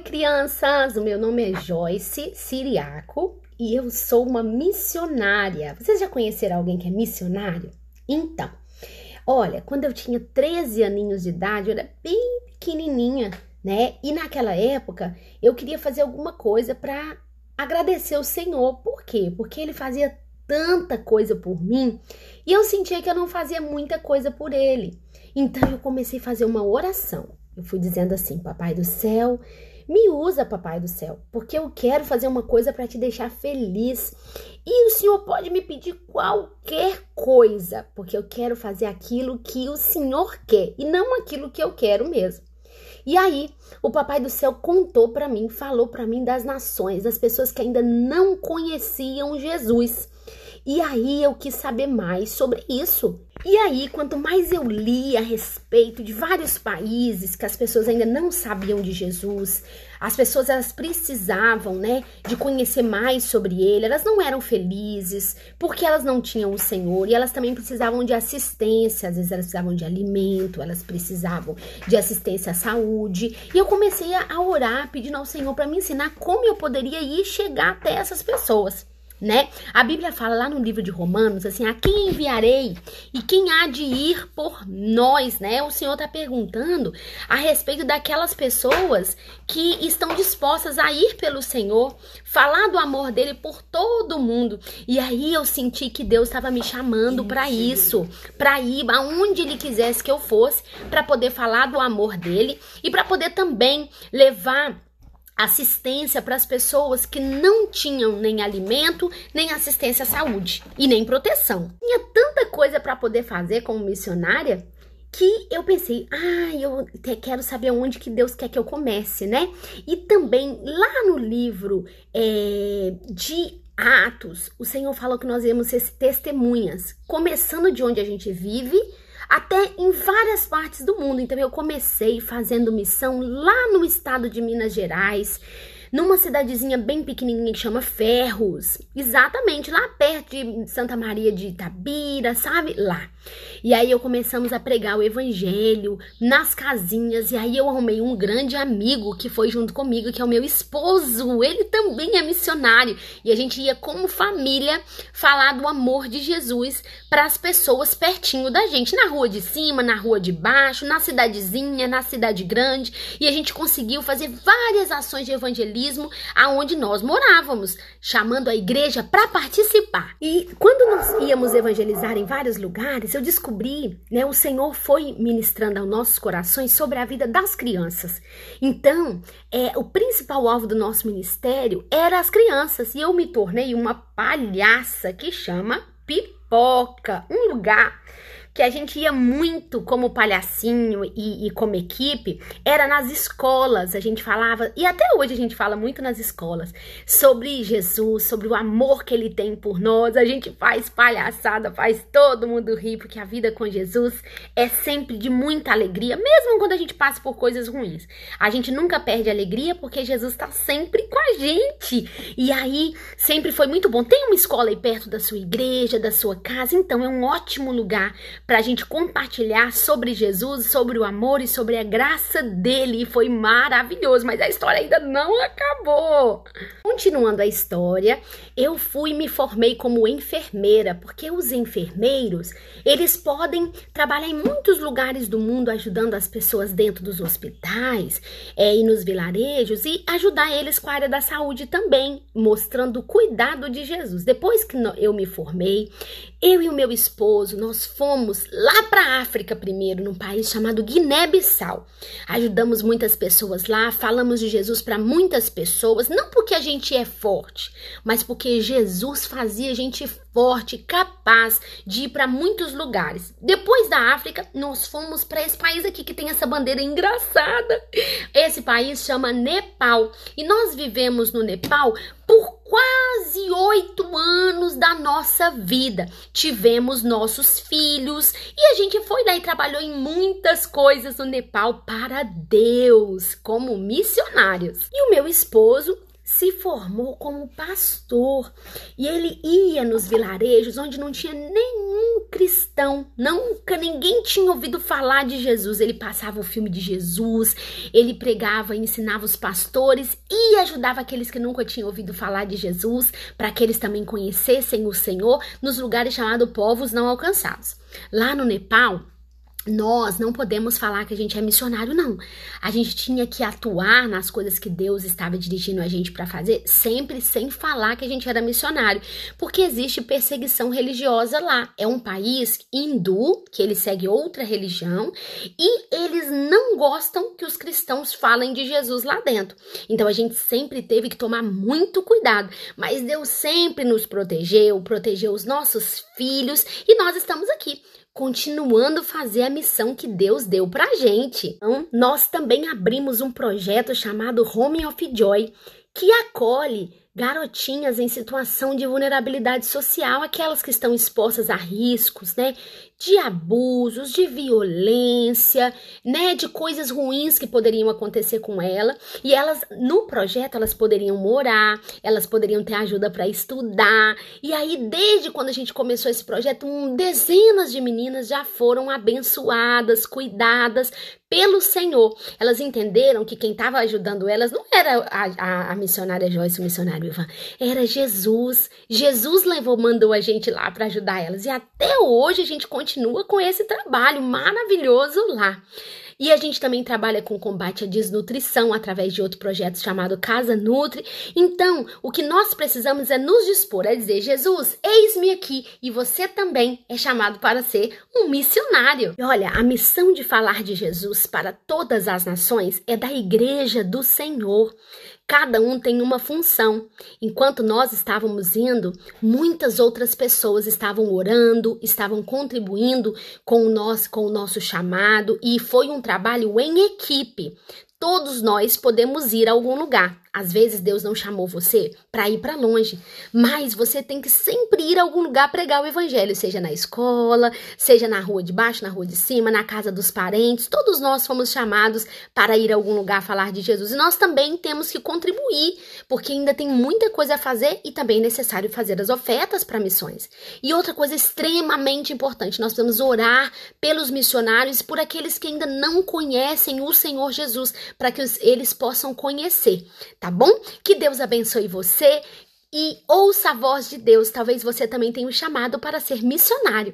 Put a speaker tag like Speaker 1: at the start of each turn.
Speaker 1: Crianças! O meu nome é Joyce Siriaco e eu sou uma missionária. Vocês já conheceram alguém que é missionário? Então, olha, quando eu tinha 13 aninhos de idade, eu era bem pequenininha, né? E naquela época, eu queria fazer alguma coisa para agradecer o Senhor. Por quê? Porque Ele fazia tanta coisa por mim e eu sentia que eu não fazia muita coisa por Ele. Então, eu comecei a fazer uma oração. Eu fui dizendo assim: Papai do céu, me usa, Papai do céu, porque eu quero fazer uma coisa para te deixar feliz. E o Senhor pode me pedir qualquer coisa, porque eu quero fazer aquilo que o Senhor quer e não aquilo que eu quero mesmo. E aí, o Papai do céu contou para mim, falou para mim das nações, das pessoas que ainda não conheciam Jesus. E aí eu quis saber mais sobre isso. E aí, quanto mais eu li a respeito de vários países que as pessoas ainda não sabiam de Jesus, as pessoas elas precisavam, né, de conhecer mais sobre Ele, elas não eram felizes porque elas não tinham o Senhor e elas também precisavam de assistência, às vezes elas precisavam de alimento, elas precisavam de assistência à saúde. E eu comecei a orar, pedindo ao Senhor para me ensinar como eu poderia ir chegar até essas pessoas, né? A Bíblia fala lá no livro de Romanos assim: a quem enviarei e quem há de ir por nós, né? O Senhor está perguntando a respeito daquelas pessoas que estão dispostas a ir pelo Senhor, falar do amor dele por todo mundo. E aí eu senti que Deus estava me chamando para isso, para ir aonde Ele quisesse que eu fosse, para poder falar do amor dele e para poder também levar assistência para as pessoas que não tinham nem alimento, nem assistência à saúde e nem proteção. Tinha tanta coisa para poder fazer como missionária que eu pensei, eu quero saber onde que Deus quer que eu comece, né? E também lá no livro de Atos, o Senhor falou que nós íamos ser testemunhas, começando de onde a gente vive, até em várias partes do mundo. Então eu comecei fazendo missão lá no estado de Minas Gerais, numa cidadezinha bem pequenininha que chama Ferros, exatamente lá perto de Santa Maria de Itabira, sabe? Lá. E aí começamos a pregar o evangelho nas casinhas, e aí eu arrumei um grande amigo que foi junto comigo, que é o meu esposo. Ele também é missionário, e a gente ia como família falar do amor de Jesus para as pessoas pertinho da gente, na rua de cima, na rua de baixo, na cidadezinha, na cidade grande, e a gente conseguiu fazer várias ações de evangelismo aonde nós morávamos, chamando a igreja para participar. E quando nós íamos evangelizar em vários lugares, eu descobri, né, o Senhor foi ministrando aos nossos corações sobre a vida das crianças. Então, o principal alvo do nosso ministério era as crianças, e eu me tornei uma palhaça que chama Pipoca, um lugar que a gente ia muito como palhacinho e como equipe, era nas escolas. A gente falava, e até hoje a gente fala muito nas escolas, sobre Jesus, sobre o amor que Ele tem por nós. A gente faz palhaçada, faz todo mundo rir, porque a vida com Jesus é sempre de muita alegria, mesmo quando a gente passa por coisas ruins. A gente nunca perde a alegria, porque Jesus está sempre com a gente. E aí, sempre foi muito bom. Tem uma escola aí perto da sua igreja, da sua casa, então é um ótimo lugar para a gente compartilhar sobre Jesus, sobre o amor e sobre a graça dele. E foi maravilhoso, mas a história ainda não acabou. Continuando a história, eu me formei como enfermeira, porque os enfermeiros, eles podem trabalhar em muitos lugares do mundo, ajudando as pessoas dentro dos hospitais e nos vilarejos, e ajudar eles com a área da saúde também, mostrando o cuidado de Jesus. Depois que eu me formei, eu e o meu esposo, nós fomos lá para a África primeiro, num país chamado Guiné-Bissau. Ajudamos muitas pessoas lá, falamos de Jesus para muitas pessoas, não porque a gente é forte, mas porque Jesus fazia a gente forte, capaz de ir para muitos lugares. Depois da África, nós fomos para esse país aqui que tem essa bandeira engraçada. Esse país chama Nepal, e nós vivemos no Nepal por quase 8 anos da nossa vida. Tivemos nossos filhos e a gente foi lá e trabalhou em muitas coisas no Nepal para Deus, como missionários. E o meu esposo se formou como pastor e ele ia nos vilarejos onde não tinha nenhum cristão, nunca ninguém tinha ouvido falar de Jesus. Ele passava o filme de Jesus, ele pregava, ensinava os pastores e ajudava aqueles que nunca tinham ouvido falar de Jesus, para que eles também conhecessem o Senhor nos lugares chamados povos não alcançados. Lá no Nepal, nós não podemos falar que a gente é missionário, não. A gente tinha que atuar nas coisas que Deus estava dirigindo a gente para fazer, sempre sem falar que a gente era missionário, porque existe perseguição religiosa lá. É um país hindu, que ele segue outra religião, e eles não gostam que os cristãos falem de Jesus lá dentro. Então a gente sempre teve que tomar muito cuidado, mas Deus sempre nos protegeu os nossos filhos, e nós estamos aqui continuando a fazer a missão que Deus deu pra gente. Então, nós também abrimos um projeto chamado Home of Joy, que acolhe garotinhas em situação de vulnerabilidade social, aquelas que estão expostas a riscos, né, de abusos, de violência, né, de coisas ruins que poderiam acontecer com ela. E elas, no projeto, elas poderiam morar, elas poderiam ter ajuda para estudar. E aí, desde quando a gente começou esse projeto, dezenas de meninas já foram abençoadas, cuidadas pelo Senhor. Elas entenderam que quem estava ajudando elas não era a missionária Joyce, o missionário Ivan, era Jesus. Jesus mandou a gente lá para ajudar elas. E até hoje a gente continua com esse trabalho maravilhoso lá. E a gente também trabalha com combate à desnutrição através de outro projeto chamado Casa Nutri. Então, o que nós precisamos é nos dispor a dizer: Jesus, eis-me aqui, e você também é chamado para ser um missionário. E olha, a missão de falar de Jesus para todas as nações é da Igreja do Senhor. Cada um tem uma função. Enquanto nós estávamos indo, muitas outras pessoas estavam orando, estavam contribuindo com o nosso chamado, e foi um trabalho em equipe. Todos nós podemos ir a algum lugar. Às vezes Deus não chamou você para ir para longe, mas você tem que sempre ir a algum lugar pregar o evangelho, seja na escola, seja na rua de baixo, na rua de cima, na casa dos parentes. Todos nós fomos chamados para ir a algum lugar falar de Jesus, e nós também temos que contribuir, porque ainda tem muita coisa a fazer e também é necessário fazer as ofertas para missões. E outra coisa extremamente importante, nós precisamos orar pelos missionários, por aqueles que ainda não conhecem o Senhor Jesus, para que eles possam conhecer, tá bom? Que Deus abençoe você e ouça a voz de Deus. Talvez você também tenha um chamado para ser missionário.